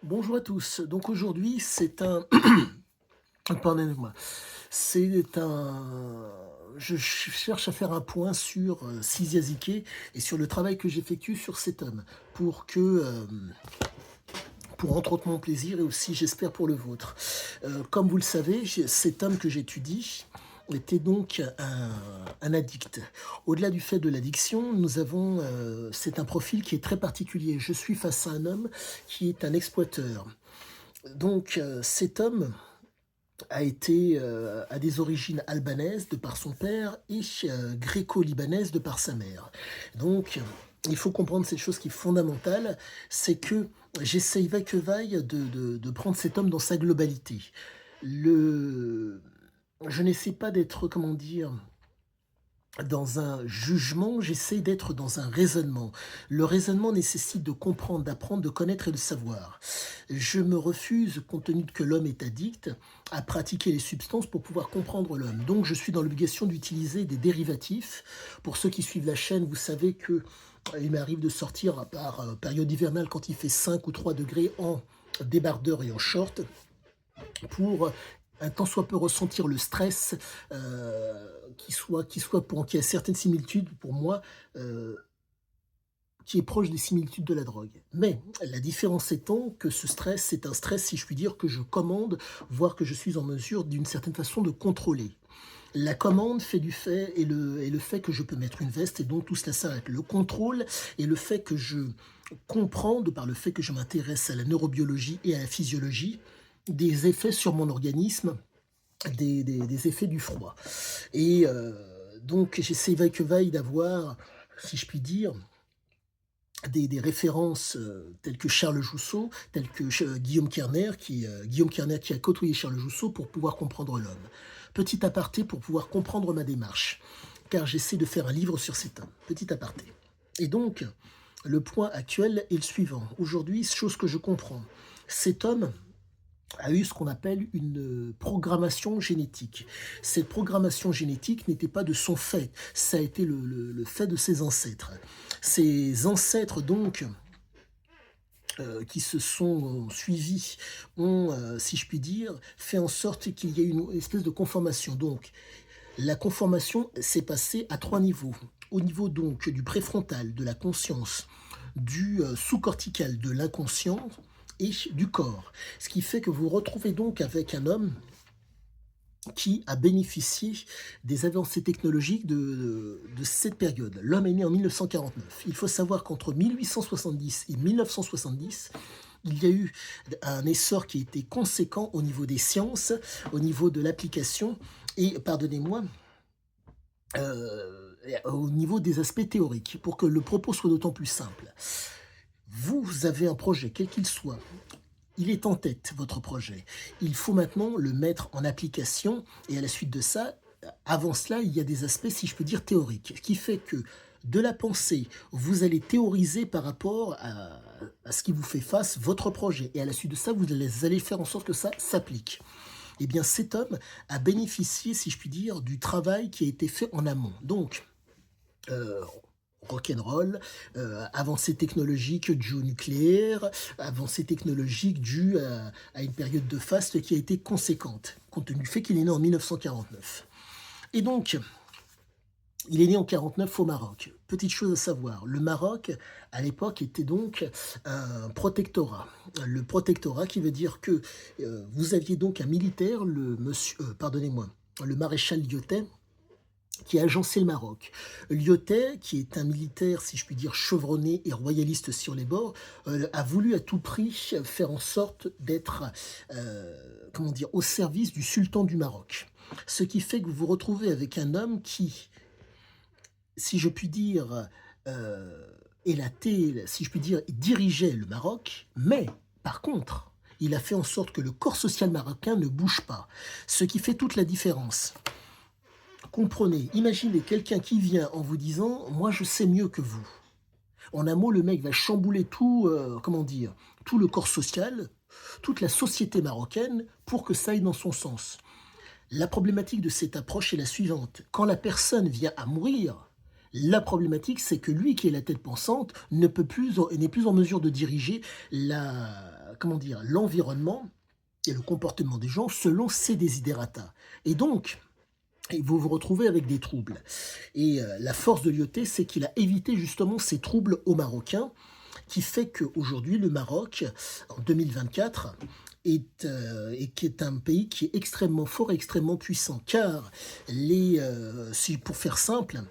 Bonjour à tous. Donc aujourd'hui, c'est un pardonnez-moi. C'est un je cherche à faire un point sur, Siziazike et sur le travail que j'effectue sur cet homme pour que, pour entre autres mon plaisir et aussi j'espère pour le vôtre. Comme vous le savez, cet homme que j'étudie était donc un addict. Au-delà du fait de l'addiction, nous avons, c'est un profil qui est très particulier. Je suis face à un homme qui est un exploiteur. Donc, cet homme a des origines albanaises de par son père et gréco-libanaises de par sa mère. Donc, il faut comprendre cette chose qui est fondamentale, c'est que j'essaye va que vaille de prendre cet homme dans sa globalité. Le je n'essaie pas d'être, comment dire? Dans un jugement, j'essaie d'être dans un raisonnement. Le raisonnement nécessite de comprendre, d'apprendre, de connaître et de savoir. Je me refuse, compte tenu que l'homme est addict, à pratiquer les substances pour pouvoir comprendre l'homme. Donc je suis dans l'obligation d'utiliser des dérivatifs. Pour ceux qui suivent la chaîne, vous savez que il m'arrive de sortir à part période hivernale quand il fait 5 ou 3 degrés en débardeur et en short pour un tant soit peu ressentir le stress, qui soit pour qui a certaines similitudes pour moi, heu, qui est proche des similitudes de la drogue. Mais la différence étant que ce stress, c'est un stress, si je puis dire, que je commande, voire que je suis en mesure d'une certaine façon de contrôler. La commande fait du fait et le fait que je peux mettre une veste et donc tout cela s'arrête. Le contrôle et le fait que je comprends, de par le fait que je m'intéresse à la neurobiologie et à la physiologie, des effets sur mon organisme, des effets du froid. Et donc j'essaie vaille que vaille d'avoir, si je puis dire, des références, telles que Charles Jousseau, telles que Guillaume Kerner qui a côtoyé Charles Jousseau pour pouvoir comprendre l'homme. Petit aparté pour pouvoir comprendre ma démarche, car j'essaie de faire un livre sur cet homme. Petit aparté. Et donc, le point actuel est le suivant. Aujourd'hui, chose que je comprends, cet homme a eu ce qu'on appelle une programmation génétique. Cette programmation génétique n'était pas de son fait, ça a été le fait de ses ancêtres. Ses ancêtres donc, qui se sont suivis ont, si je puis dire, fait en sorte qu'il y ait une espèce de conformation. Donc la conformation s'est passée à 3 niveaux. Au niveau donc du préfrontal, de la conscience, du, sous-cortical, de l'inconscient et du corps. Ce qui fait que vous vous retrouvez donc avec un homme qui a bénéficié des avancées technologiques de cette période. L'homme est né en 1949. Il faut savoir qu'entre 1870 et 1970, il y a eu un essor qui était conséquent au niveau des sciences, au niveau de l'application et pardonnez-moi, au niveau des aspects théoriques, pour que le propos soit d'autant plus simple. Vous avez un projet, quel qu'il soit, il est en tête, votre projet. Il faut maintenant le mettre en application et à la suite de ça, avant cela, il y a des aspects, si je peux dire, théoriques, ce qui fait que de la pensée, vous allez théoriser par rapport à ce qui vous fait face, votre projet et à la suite de ça, vous allez faire en sorte que ça s'applique. Eh bien, cet homme a bénéficié, si je puis dire, du travail qui a été fait en amont. Donc, heu, rock'n'roll, avancées technologiques dues au nucléaire, avancées technologiques dues à une période de faste qui a été conséquente, compte tenu du fait qu'il est né en 1949. Et donc, il est né en 49 au Maroc. Petite chose à savoir, le Maroc, à l'époque, était donc un protectorat. Le protectorat qui veut dire que, vous aviez donc un militaire, pardonnez-moi, le maréchal Lyotet, qui a agencé le Maroc. Lyotet, qui est un militaire, si je puis dire, chevronné et royaliste sur les bords, a voulu à tout prix faire en sorte d'être, comment dire, au service du sultan du Maroc. Ce qui fait que vous vous retrouvez avec un homme qui, si je puis dire, si je puis dire, dirigeait le Maroc, mais par contre, il a fait en sorte que le corps social marocain ne bouge pas, ce qui fait toute la différence. Comprenez, imaginez quelqu'un qui vient en vous disant: «Moi, je sais mieux que vous». En un mot, le mec va chambouler tout, comment dire? Tout le corps social, toute la société marocaine pour que ça aille dans son sens. La problématique de cette approche est la suivante: quand la personne vient à mourir, La problématique, c'est que lui qui est la tête pensante ne peut plus n'est plus en mesure de diriger comment dire? L'environnement et le comportement des gens selon ses desiderata et donc et vous vous retrouvez avec des troubles et la force de Lyoté, c'est qu'il a évité justement ces troubles aux Marocains qui fait qu'aujourd'hui le Maroc, en 2024, qui est un pays qui est extrêmement fort et extrêmement puissant. Car si pour faire simple,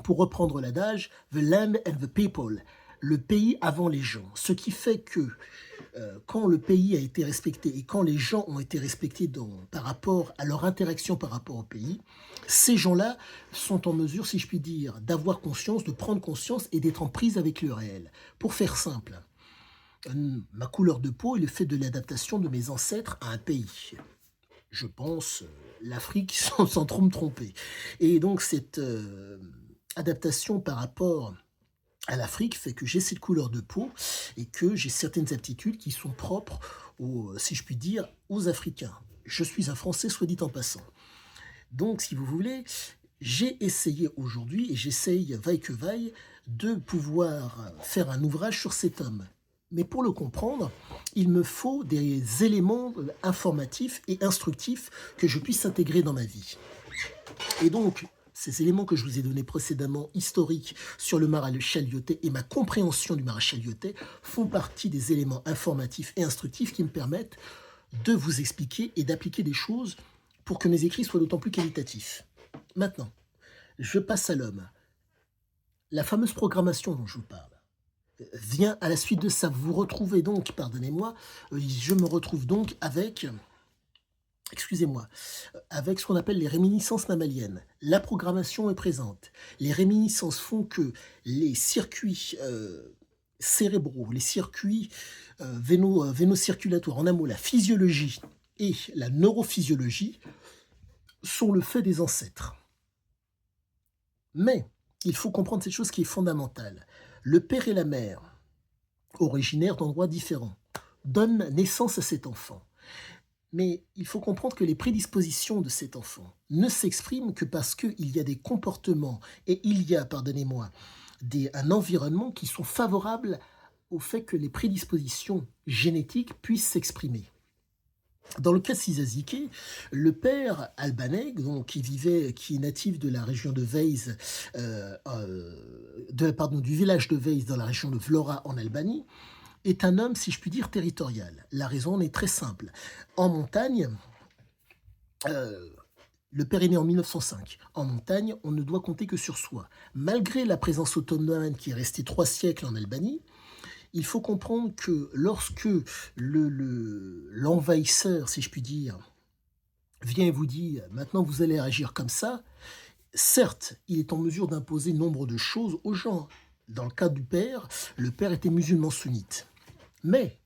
pour reprendre l'adage, the land and the people, le pays avant les gens. Ce qui fait que quand le pays a été respecté et quand les gens ont été respectés par rapport à leur interaction par rapport au pays, ces gens-là sont en mesure, si je puis dire, d'avoir conscience, de prendre conscience et d'être en prise avec le réel. Pour faire simple, ma couleur de peau est le fait de l'adaptation de mes ancêtres à un pays. Je pense l'Afrique sans trop me tromper. Et donc cette adaptation par rapport à l'Afrique fait que j'ai cette couleur de peau et que j'ai certaines aptitudes qui sont propres si je puis dire, aux Africains. Je suis un Français, soit dit en passant. Donc, si vous voulez, j'ai essayé aujourd'hui, et j'essaye, vaille que vaille, de pouvoir faire un ouvrage sur cet homme. Mais pour le comprendre, il me faut des éléments informatifs et instructifs que je puisse intégrer dans ma vie. Et donc, ces éléments que je vous ai donnés précédemment, historiques, sur le maréchal Lyoté et ma compréhension du maréchal Lyoté, font partie des éléments informatifs et instructifs qui me permettent de vous expliquer et d'appliquer des choses pour que mes écrits soient d'autant plus qualitatifs. Maintenant, je passe à l'homme. La fameuse programmation dont je vous parle vient à la suite de ça. Vous vous retrouvez donc, pardonnez-moi, je me retrouve donc avec excusez-moi, avec ce qu'on appelle les réminiscences mammaliennes. La programmation est présente. Les réminiscences font que les circuits cérébraux, les circuits vénocirculatoires, en un mot, la physiologie et la neurophysiologie sont le fait des ancêtres. Mais il faut comprendre cette chose qui est fondamentale. Le père et la mère, originaires d'endroits différents, donnent naissance à cet enfant. Mais il faut comprendre que les prédispositions de cet enfant ne s'expriment que parce qu'il y a des comportements et il y a, pardonnez-moi, un environnement qui sont favorables au fait que les prédispositions génétiques puissent s'exprimer. Dans le cas de Sizazike, le père albanais, donc, qui est natif de la région de Vejle, du village de Vejle dans la région de Vlora en Albanie, est un homme, si je puis dire, territorial. La raison en est très simple. En montagne, le père est né en 1905. En montagne, on ne doit compter que sur soi. Malgré la présence ottomane qui est restée 3 siècles en Albanie, il faut comprendre que lorsque l'envahisseur, si je puis dire, vient et vous dit « maintenant vous allez agir comme ça », certes, il est en mesure d'imposer nombre de choses aux gens. Dans le cas du père, le père était musulman sunnite. Mais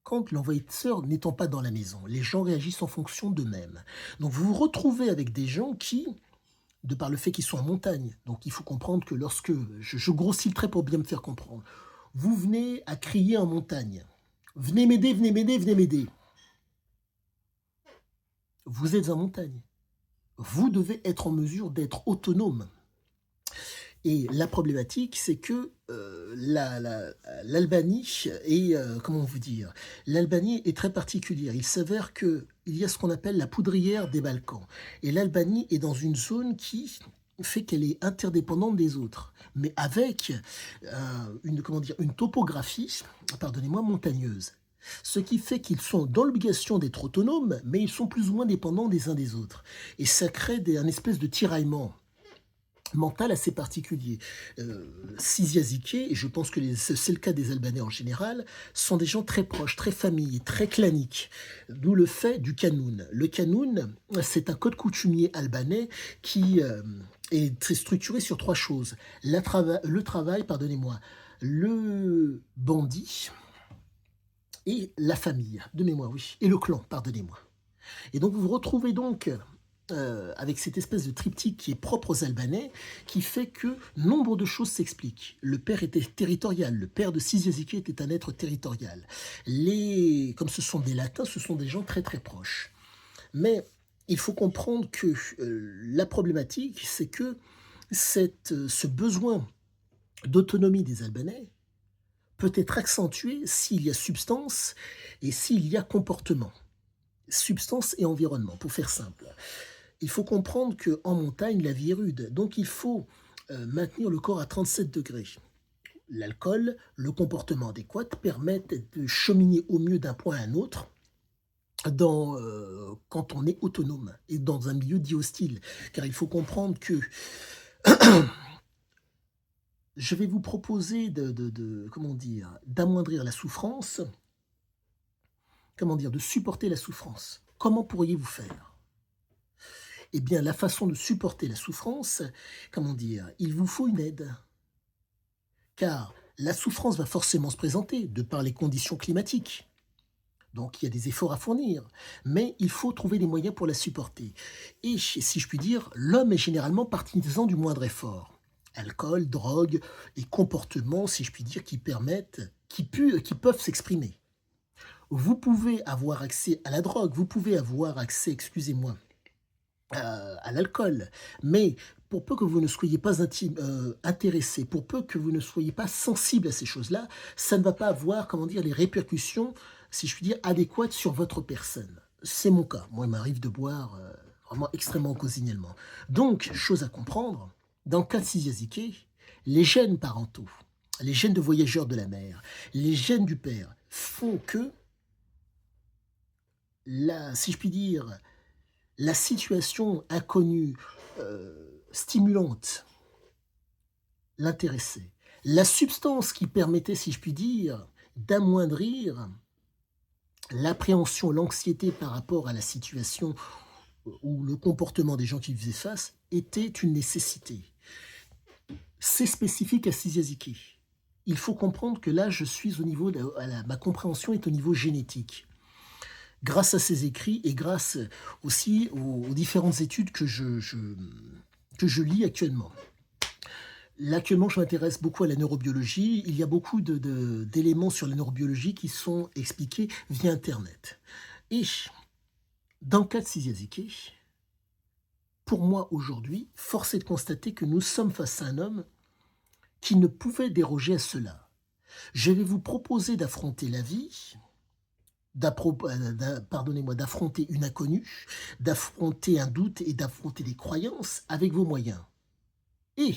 quand l'envahisseur n'étant pas dans la maison, les gens réagissent en fonction d'eux-mêmes. Donc vous vous retrouvez avec des gens qui, de par le fait qu'ils sont en montagne, donc il faut comprendre que lorsque, je grossis le trait pour bien me faire comprendre, vous venez à crier en montagne, venez m'aider, venez m'aider, venez m'aider. Vous êtes en montagne. Vous devez être en mesure d'être autonome. Et la problématique, c'est que l'Albanie est, comment vous dire, l'Albanie est très particulière. Il s'avère qu'il y a ce qu'on appelle la poudrière des Balkans. Et l'Albanie est dans une zone qui fait qu'elle est interdépendante des autres, mais avec une topographie, pardonnez-moi, montagneuse. Ce qui fait qu'ils sont dans l'obligation d'être autonomes, mais ils sont plus ou moins dépendants des uns des autres. Et ça crée un espèce de tiraillement mental assez particulier. Sizazike, et je pense que c'est le cas des Albanais en général, sont des gens très proches, très familles, très claniques. D'où le fait du Kanoun. Le Kanoun, c'est un code coutumier albanais qui est très structuré sur 3 choses. Le travail, pardonnez-moi, le bandit et la famille, de mémoire, oui, et le clan, pardonnez-moi. Et donc vous vous retrouvez donc avec cette espèce de triptyque qui est propre aux Albanais, qui fait que nombre de choses s'expliquent. Le père était territorial, le père de Sizazike était un être territorial. Comme ce sont des Latins, ce sont des gens très très proches. Mais il faut comprendre que la problématique, c'est que Ce besoin d'autonomie des Albanais peut être accentué s'il y a substance et s'il y a comportement. Substance et environnement, pour faire simple. Il faut comprendre qu'en montagne, la vie est rude, donc il faut maintenir le corps à 37 degrés. L'alcool, le comportement adéquat permettent de cheminer au mieux d'un point à un autre quand on est autonome et dans un milieu dit hostile. Car il faut comprendre que je vais vous proposer comment dire, d'amoindrir la souffrance, comment dire, de supporter la souffrance. Comment pourriez-vous faire? Eh bien, la façon de supporter la souffrance, comment dire, il vous faut une aide. Car la souffrance va forcément se présenter de par les conditions climatiques. Donc il y a des efforts à fournir, mais il faut trouver les moyens pour la supporter. Et si je puis dire, l'homme est généralement partisan du moindre effort. Alcool, drogue et comportements, si je puis dire, qui peuvent s'exprimer. Vous pouvez avoir accès à la drogue, vous pouvez avoir accès, excusez-moi, à l'alcool, mais pour peu que vous ne soyez pas intéressé, pour peu que vous ne soyez pas sensible à ces choses-là, ça ne va pas avoir, comment dire, les répercussions, si je puis dire, adéquates sur votre personne. C'est mon cas. Moi, il m'arrive de boire vraiment extrêmement occasionnellement. Donc, chose à comprendre, dans le cas de Siziazike, les gènes parentaux, les gènes de voyageurs de la mer, les gènes du père font que, si je puis dire, la situation inconnue, stimulante, l'intéressait. La substance qui permettait, si je puis dire, d'amoindrir l'appréhension, l'anxiété par rapport à la situation ou le comportement des gens qui y faisaient face était une nécessité. C'est spécifique à Siziaziki. Il faut comprendre que là, je suis au niveau ma compréhension est au niveau génétique. Grâce à ses écrits et grâce aussi aux différentes études que je lis actuellement. Là, actuellement, je m'intéresse beaucoup à la neurobiologie. Il y a beaucoup d'éléments sur la neurobiologie qui sont expliqués via Internet. Et dans le cas de Siziaziki, pour moi aujourd'hui, force est de constater que nous sommes face à un homme qui ne pouvait déroger à cela. Je vais vous proposer d'affronter la vie, d'affronter une inconnue, d'affronter un doute et d'affronter des croyances avec vos moyens. Et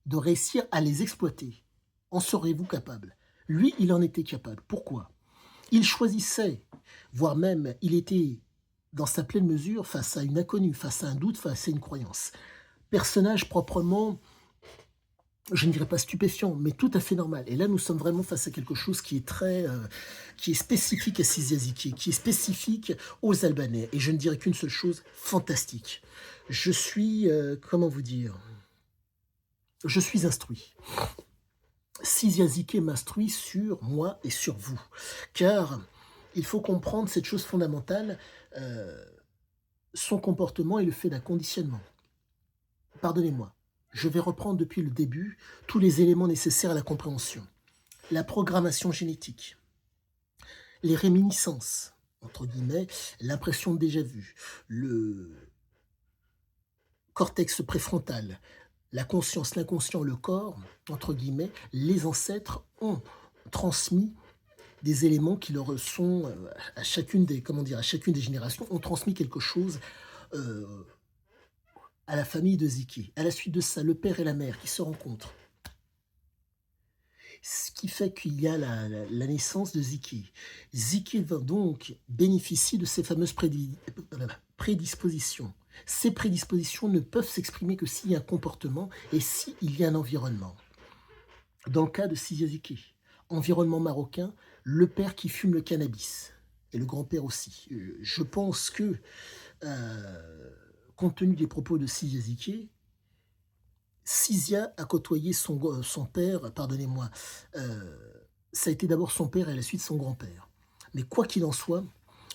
de réussir à les exploiter. En serez-vous capable? Lui, il en était capable. Pourquoi? Il choisissait, voire même il était dans sa pleine mesure face à une inconnue, face à un doute, face à une croyance. Personnage proprement, je ne dirais pas stupéfiant, mais tout à fait normal. Et là, nous sommes vraiment face à quelque chose qui est spécifique à Siziaziki, qui est spécifique aux Albanais. Et je ne dirais qu'une seule chose, fantastique. Je suis, comment vous dire, je suis instruit. Siziaziki m'instruit sur moi et sur vous. Car il faut comprendre cette chose fondamentale, son comportement est le fait d'un conditionnement. Pardonnez-moi, je vais reprendre depuis le début tous les éléments nécessaires à la compréhension. La programmation génétique, les réminiscences, entre guillemets, l'impression de déjà-vu, le cortex préfrontal, la conscience, l'inconscient, le corps, entre guillemets, les ancêtres ont transmis des éléments qui leur sont, à chacune des générations, ont transmis quelque chose à la famille de Ziki. À la suite de ça, le père et la mère qui se rencontrent. Ce qui fait qu'il y a la naissance de Ziki. Ziki va donc bénéficier de ces fameuses prédispositions. Ces prédispositions ne peuvent s'exprimer que s'il y a un comportement et s'il y a un environnement. Dans le cas de Siziaziki, environnement marocain, le père qui fume le cannabis, et le grand-père aussi. Je pense que, compte tenu des propos de Siziaziki, Sizia a côtoyé son père, pardonnez-moi, ça a été d'abord son père et à la suite son grand-père. Mais quoi qu'il en soit,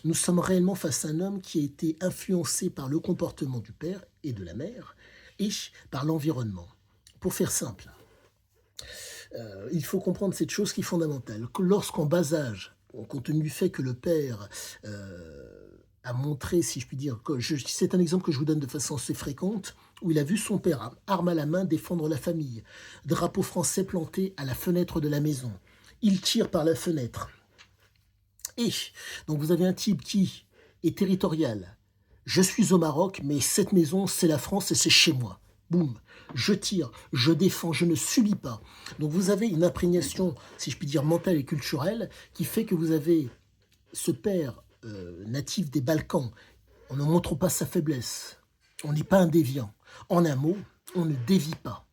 nous sommes réellement face à un homme qui a été influencé par le comportement du père et de la mère et par l'environnement. Pour faire simple, il faut comprendre cette chose qui est fondamentale. Que lorsqu'en bas âge, compte tenu du fait que le père a montré, si je puis dire, c'est un exemple que je vous donne de façon assez fréquente, où il a vu son père, arme à la main, défendre la famille, drapeau français planté à la fenêtre de la maison. Il tire par la fenêtre. Et donc vous avez un type qui est territorial. Je suis au Maroc, mais cette maison, c'est la France et c'est chez moi. Boum, je tire, je défends, je ne subis pas. Donc vous avez une imprégnation, si je puis dire, mentale et culturelle, qui fait que vous avez ce père natif des Balkans. On ne montre pas sa faiblesse. On n'est pas un déviant. En un mot, on ne dévie pas.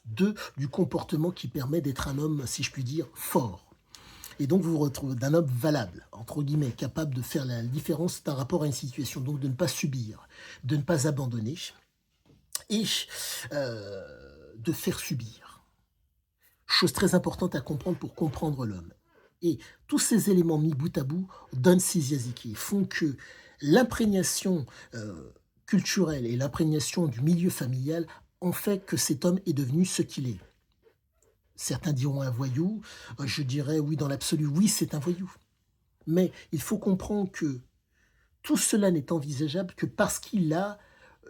Deux, du comportement qui permet d'être un homme, si je puis dire, fort. Et donc, vous vous retrouvez d'un homme valable, entre guillemets, capable de faire la différence par rapport à une situation. Donc, de ne pas subir, de ne pas abandonner et de faire subir. Chose très importante à comprendre pour comprendre l'homme. Et tous ces éléments mis bout à bout donnent Siziaziki, font que l'imprégnation culturelle et l'imprégnation du milieu familial ont fait que cet homme est devenu ce qu'il est. Certains diront un voyou, je dirais oui, dans l'absolu, oui, c'est un voyou. Mais il faut comprendre que tout cela n'est envisageable que parce qu'il a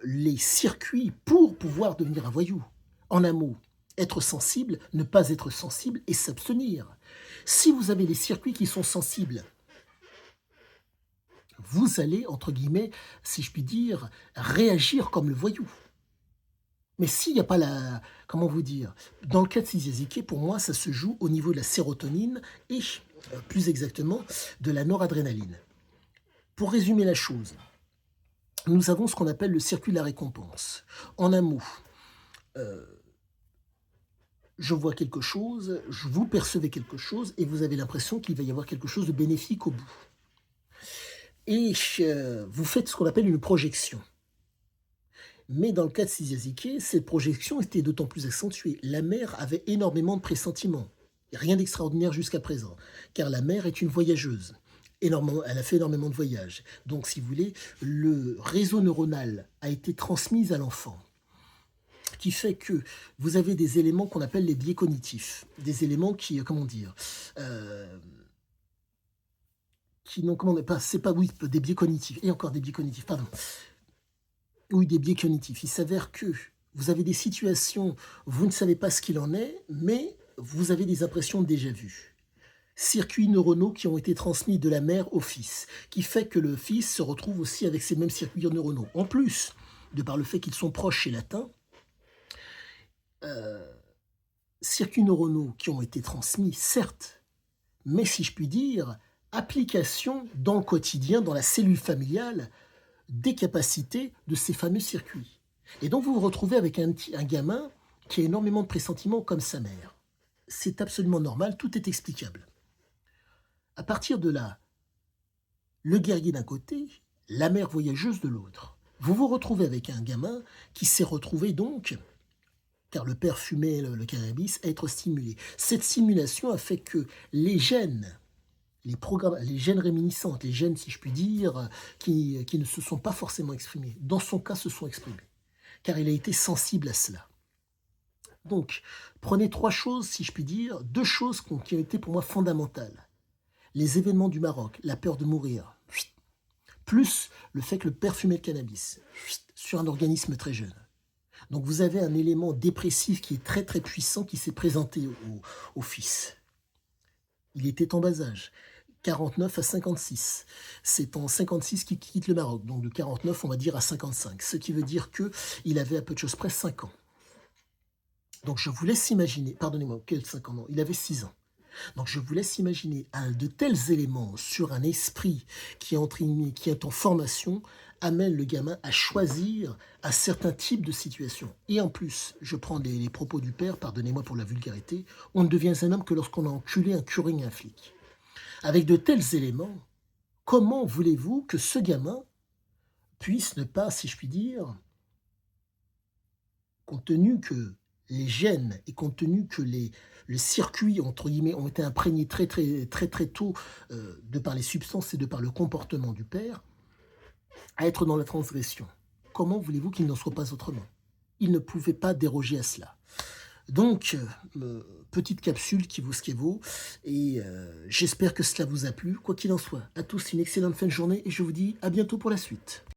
les circuits pour pouvoir devenir un voyou. En un mot, être sensible, ne pas être sensible et s'abstenir. Si vous avez les circuits qui sont sensibles, vous allez, entre guillemets, si je puis dire, réagir comme le voyou. Mais s'il n'y a pas la... Comment vous dire? Dans le cas de Siziaziki, pour moi, ça se joue au niveau de la sérotonine et, plus exactement, de la noradrénaline. Pour résumer la chose, nous avons ce qu'on appelle le circuit de la récompense. En un mot, je vois quelque chose, vous percevez quelque chose et vous avez l'impression qu'il va y avoir quelque chose de bénéfique au bout. Et vous faites ce qu'on appelle une projection. Mais dans le cas de Siziaziki, cette projection était d'autant plus accentuée. La mère avait énormément de pressentiments. Rien d'extraordinaire jusqu'à présent, car la mère est une voyageuse. Elle a fait énormément de voyages. Donc, si vous voulez, le réseau neuronal a été transmis à l'enfant, qui fait que vous avez des éléments qu'on appelle les biais cognitifs. Des éléments qui, comment dire, qui n'ont, comment pas, c'est pas, oui, des biais cognitifs, et encore des biais cognitifs, pardon. Oui, des biais cognitifs. Il s'avère que vous avez des situations, vous ne savez pas ce qu'il en est, mais vous avez des impressions déjà vues. Circuits neuronaux qui ont été transmis de la mère au fils, qui fait que le fils se retrouve aussi avec ces mêmes circuits neuronaux. En plus, de par le fait qu'ils sont proches chez l'atteint, circuits neuronaux qui ont été transmis, certes, mais si je puis dire, application dans le quotidien, dans la cellule familiale, des capacités de ces fameux circuits. Et donc vous vous retrouvez avec un gamin qui a énormément de pressentiments comme sa mère. C'est absolument normal, tout est explicable. À partir de là, le guerrier d'un côté, la mère voyageuse de l'autre. Vous vous retrouvez avec un gamin qui s'est retrouvé donc, car le père fumait le cannabis, à être stimulé. Cette stimulation a fait que les gènes, les gènes réminiscentes, les gènes, si je puis dire, qui ne se sont pas forcément exprimés, dans son cas, se sont exprimés, car il a été sensible à cela. Donc, prenez trois choses, si je puis dire, deux choses qui ont été pour moi fondamentales. Les événements du Maroc, la peur de mourir, plus le fait que le père fumait le cannabis, sur un organisme très jeune. Donc vous avez un élément dépressif qui est très très puissant qui s'est présenté au fils. Il était en bas âge. 49 à 56. C'est en 56 qu'il quitte le Maroc, donc de 49, on va dire, à 55, ce qui veut dire qu'il avait à peu de choses près 5 ans. Donc je vous laisse imaginer, pardonnez-moi, quel 5 ans, non, il avait 6 ans. Donc je vous laisse imaginer de tels éléments sur un esprit qui est en formation amène le gamin à choisir un certain type de situation. Et en plus, je prends les propos du père, pardonnez-moi pour la vulgarité, on ne devient un homme que lorsqu'on a enculé un curé et un flic. Avec de tels éléments, comment voulez-vous que ce gamin puisse ne pas, si je puis dire, compte tenu que les gènes et compte tenu que les circuits, entre guillemets, ont été imprégnés très tôt de par les substances et de par le comportement du père, à être dans la transgression. Comment voulez-vous qu'il n'en soit pas autrement? Il ne pouvait pas déroger à cela. Donc, petite capsule qui vaut ce qu'elle vaut, et j'espère que cela vous a plu. Quoi qu'il en soit, à tous une excellente fin de journée, et je vous dis à bientôt pour la suite.